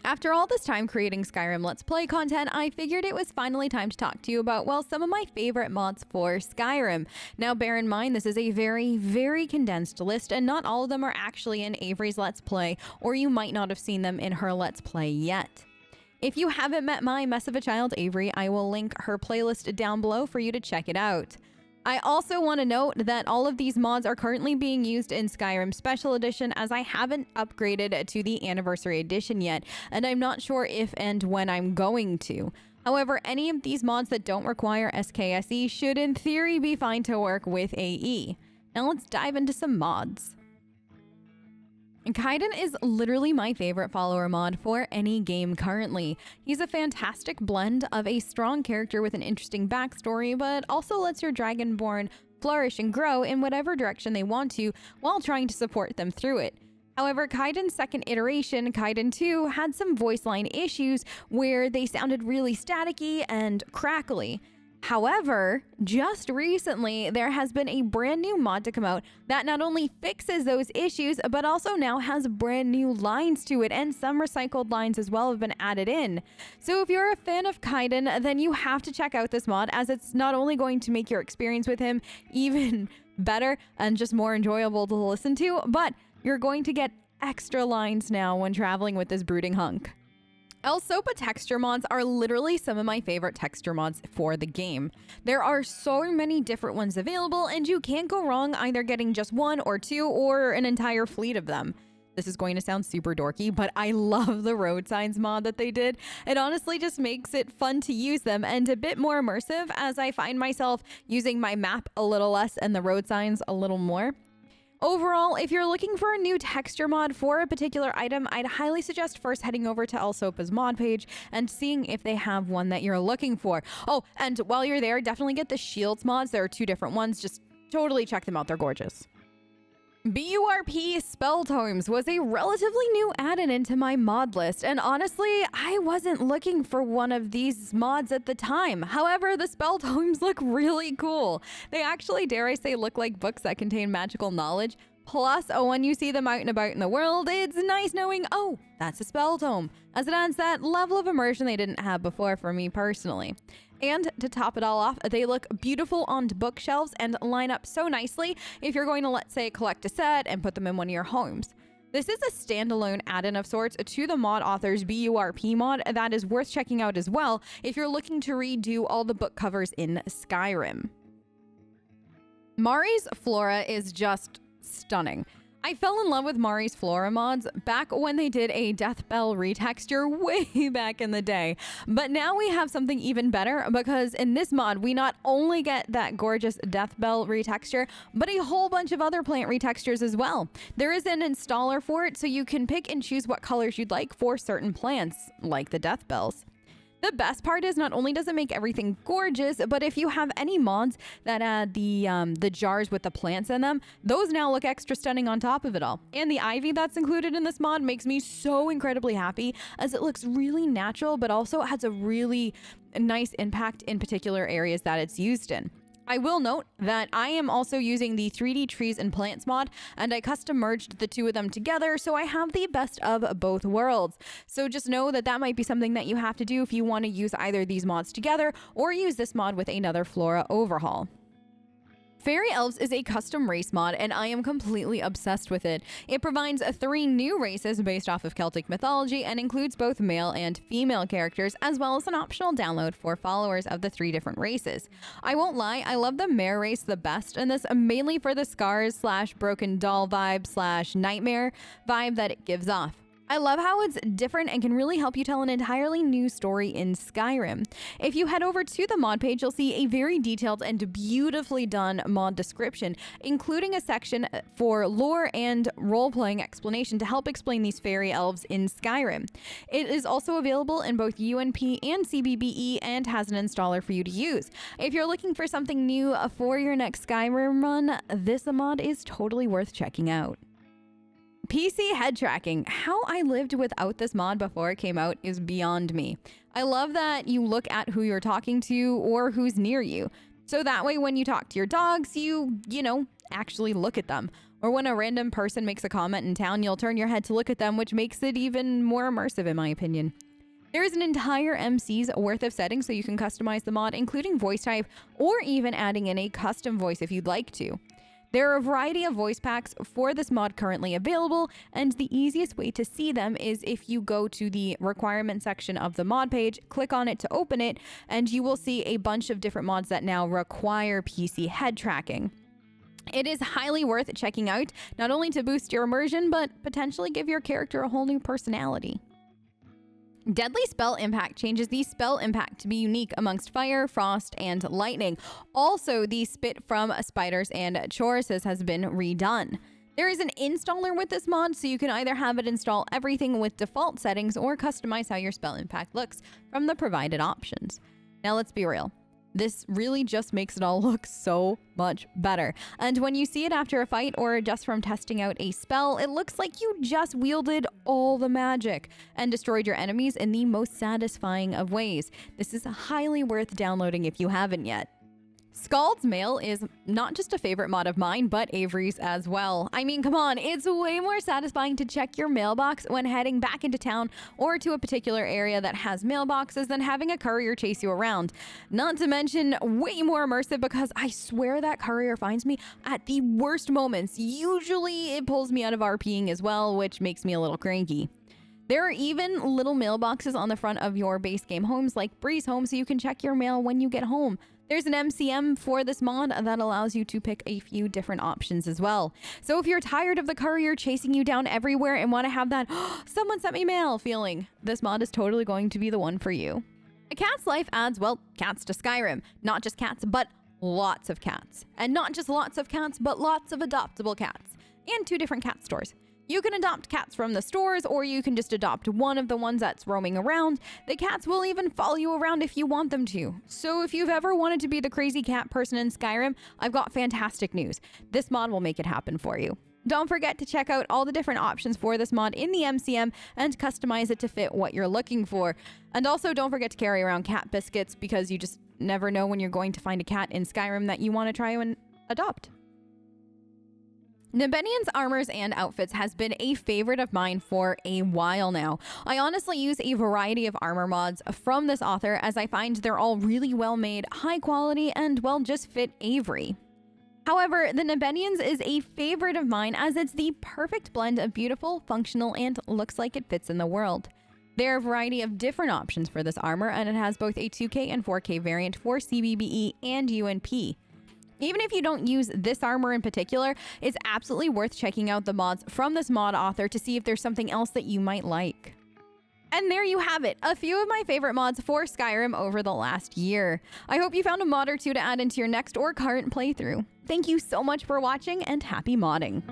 After all this time creating Skyrim Let's Play content, I figured it was finally time to talk to you about, well, some of my favorite mods for Skyrim. Now, bear in mind, this is a very condensed list, and not all of them are actually in Avery's Let's Play, or you might not have seen them in her Let's Play yet. If you haven't met my Mess of a Child Avery, I will link her playlist down below for you to check it out. I also want to note that all of these mods are currently being used in Skyrim Special Edition, as I haven't upgraded to the Anniversary Edition yet, and I'm not sure if and when I'm going to. However, any of these mods that don't require SKSE should in theory be fine to work with AE. Now let's dive into some mods. Kaiden is literally my favorite follower mod for any game currently. He's a fantastic blend of a strong character with an interesting backstory, but also lets your Dragonborn flourish and grow in whatever direction they want to while trying to support them through it. However, Kaiden's second iteration, Kaiden 2, had some voice line issues where they sounded really staticky and crackly. However, just recently, there has been a brand new mod to come out that not only fixes those issues, but also now has brand new lines to it, and some recycled lines as well have been added in. So if you're a fan of Kaiden, then you have to check out this mod, as it's not only going to make your experience with him even better and just more enjoyable to listen to, but you're going to get extra lines now when traveling with this brooding hunk. ElSoba texture mods are literally some of my favorite texture mods for the game. There are so many different ones available, and you can't go wrong either getting just one or two or an entire fleet of them. This is going to sound super dorky, but I love the road signs mod that they did. It honestly just makes it fun to use them and a bit more immersive, as I find myself using my map a little less and the road signs a little more. Overall, if you're looking for a new texture mod for a particular item, I'd highly suggest first heading over to ElSoba's mod page and seeing if they have one that you're looking for. Oh, and while you're there, definitely get the shields mods. There are two different ones. Just totally check them out. They're gorgeous. BURP Spelltimes was a relatively new add-in into my mod list, and honestly, I wasn't looking for one of these mods at the time. However, the Spelltimes look really cool. They actually, dare I say, look like books that contain magical knowledge. Plus, when you see them out and about in the world, it's nice knowing, oh, that's a spell tome, as it adds that level of immersion they didn't have before for me personally. And to top it all off, they look beautiful on bookshelves and line up so nicely if you're going to, let's say, collect a set and put them in one of your homes. This is a standalone add-in of sorts to the mod author's BURP mod that is worth checking out as well if you're looking to redo all the book covers in Skyrim. Mari's Flora is just stunning. I fell in love with Mari's Flora mods back when they did a Death Bell retexture way back in the day. But now we have something even better, because in this mod, we not only get that gorgeous Death Bell retexture, but a whole bunch of other plant retextures as well. There is an installer for it, so you can pick and choose what colors you'd like for certain plants, like the Death Bells. The best part is not only does it make everything gorgeous, but if you have any mods that add the jars with the plants in them, those now look extra stunning on top of it all. And the ivy that's included in this mod makes me so incredibly happy, as it looks really natural, but also has a really nice impact in particular areas that it's used in. I will note that I am also using the 3D Trees and Plants mod, and I custom merged the two of them together, so I have the best of both worlds. So just know that that might be something that you have to do if you want to use either of these mods together, or use this mod with another Flora overhaul. Fairy Elves is a custom race mod, and I am completely obsessed with it. It provides 3 new races based off of Celtic mythology and includes both male and female characters, as well as an optional download for followers of the 3 different races. I won't lie, I love the mare race the best, and this mainly for the scars / broken doll vibe / nightmare vibe that it gives off. I love how it's different and can really help you tell an entirely new story in Skyrim. If you head over to the mod page, you'll see a very detailed and beautifully done mod description, including a section for lore and role-playing explanation to help explain these fairy elves in Skyrim. It is also available in both UNP and CBBE and has an installer for you to use. If you're looking for something new for your next Skyrim run, this mod is totally worth checking out. PC head tracking. How I lived without this mod before it came out is beyond me. I love that you look at who you're talking to or who's near you. So that way when you talk to your dogs, you actually look at them. Or when a random person makes a comment in town, you'll turn your head to look at them, which makes it even more immersive in my opinion. There is an entire MC's worth of settings so you can customize the mod, including voice type or even adding in a custom voice if you'd like to. There are a variety of voice packs for this mod currently available, and the easiest way to see them is if you go to the requirement section of the mod page, click on it to open it, and you will see a bunch of different mods that now require PC head tracking. It is highly worth checking out, not only to boost your immersion, but potentially give your character a whole new personality. Deadly Spell Impact changes the spell impact to be unique amongst fire, frost, and lightning. Also, the spit from spiders and choruses has been redone. There is an installer with this mod, so you can either have it install everything with default settings or customize how your spell impact looks from the provided options. Now let's be real. This really just makes it all look so much better. And when you see it after a fight or just from testing out a spell, it looks like you just wielded all the magic and destroyed your enemies in the most satisfying of ways. This is highly worth downloading if you haven't yet. Skalds Mail is not just a favorite mod of mine, but Avery's as well. I mean, come on, it's way more satisfying to check your mailbox when heading back into town or to a particular area that has mailboxes than having a courier chase you around. Not to mention, way more immersive because I swear that courier finds me at the worst moments. Usually it pulls me out of RPing as well, which makes me a little cranky. There are even little mailboxes on the front of your base game homes like Breeze Home, so you can check your mail when you get home. There's an MCM for this mod that allows you to pick a few different options as well. So if you're tired of the courier chasing you down everywhere and want to have that someone sent me mail feeling, this mod is totally going to be the one for you. A Cat's Life adds, well, cats to Skyrim. Not just cats, but lots of cats. And not just lots of cats, but lots of adoptable cats. And 2 different cat stores. You can adopt cats from the stores, or you can just adopt one of the ones that's roaming around. The cats will even follow you around if you want them to. So if you've ever wanted to be the crazy cat person in Skyrim, I've got fantastic news. This mod will make it happen for you. Don't forget to check out all the different options for this mod in the MCM and customize it to fit what you're looking for. And also don't forget to carry around cat biscuits because you just never know when you're going to find a cat in Skyrim that you want to try and adopt. Nibenians Armors and Outfits has been a favorite of mine for a while now. I honestly use a variety of armor mods from this author as I find they're all really well made, high quality, and well just fit Avery. However, the Nibenians is a favorite of mine as it's the perfect blend of beautiful, functional, and looks like it fits in the world. There are a variety of different options for this armor, and it has both a 2K and 4K variant for CBBE and UNP. Even if you don't use this armor in particular, it's absolutely worth checking out the mods from this mod author to see if there's something else that you might like. And there you have it, a few of my favorite mods for Skyrim over the last year. I hope you found a mod or two to add into your next or current playthrough. Thank you so much for watching and happy modding.